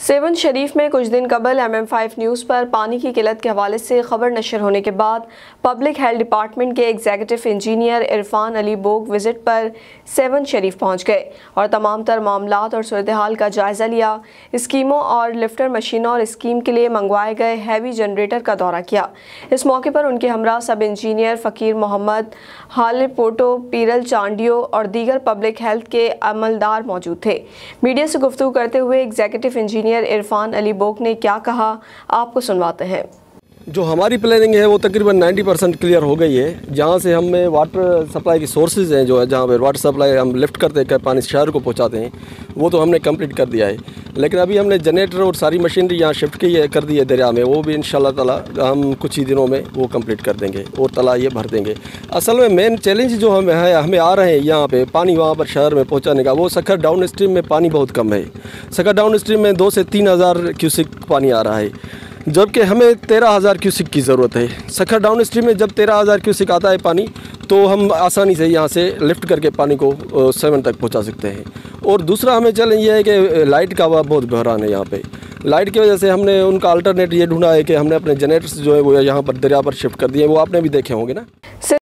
Seven शरीफ में कुछ दिन कबल MM5 न्यूज़ पर पानी की किल्लत के हवाले से खबर नशर होने के बाद पब्लिक हेल्थ डिपार्टमेंट के एग्जीक्यूटिव इंजीनियर इरफान अली बोग विजिट पर सेवन शरीफ पहुंच गए और तमाम तर मामलात और सूरत हाल का जायज़ा लिया। स्कीमों और लिफ्टर मशीनों और स्कीम के लिए मंगवाए गए हैवी जनरेटर का दौरा किया। इस मौके पर उनके हमरा सब इंजीनियर फ़कीर मोहम्मद, हालिर पोटो, पीरल चांडियो और दीगर पब्लिक हेल्थ के अमलदार मौजूद थे। मीडिया से गुफ्तगू करते हुए एग्जीक्यूटिव इंजीनियर इरफान अली बोग ने क्या कहा, आपको सुनवाते हैं। जो हमारी प्लानिंग है वो तकरीबन 90% क्लियर हो गई है। जहाँ से हमें वाटर सप्लाई की सोर्सेज हैं, जो है जहाँ पे वाटर सप्लाई हम लिफ्ट करते कर पानी शहर को पहुँचाते हैं, वो तो हमने कंप्लीट कर दिया है। लेकिन अभी हमने जनरेटर और सारी मशीनरी यहाँ शिफ्ट कर दी है दरिया में, वो भी इंशाल्लाह ताला हम कुछ ही दिनों में वो कंप्लीट कर देंगे और तला ये भर देंगे। असल में मेन चैलेंज जो हमें आ रहे हैं यहाँ पे पानी वहाँ पर शहर में पहुँचाने का, वो सखर डाउन स्ट्रीम में पानी बहुत कम है। सखर डाउन स्ट्रीम में 2 से 3 हज़ार क्यूसिक पानी आ रहा है, जबकि हमें 13,000 क्यूसिक की ज़रूरत है। सखर डाउन स्ट्रीम में जब 13,000 क्यूसिक आता है पानी, तो हम आसानी से यहाँ से लिफ्ट करके पानी को 7 तक पहुँचा सकते हैं। और दूसरा हमें चैलेंज ये है कि लाइट का बहुत बहरान है यहाँ पे। लाइट की वजह से हमने उनका अल्टरनेट ये ढूंढा है कि हमने अपने जनरेटर्स जो है वो यहाँ पर दरिया पर शिफ्ट कर दिए, वो आपने भी देखे होंगे ना।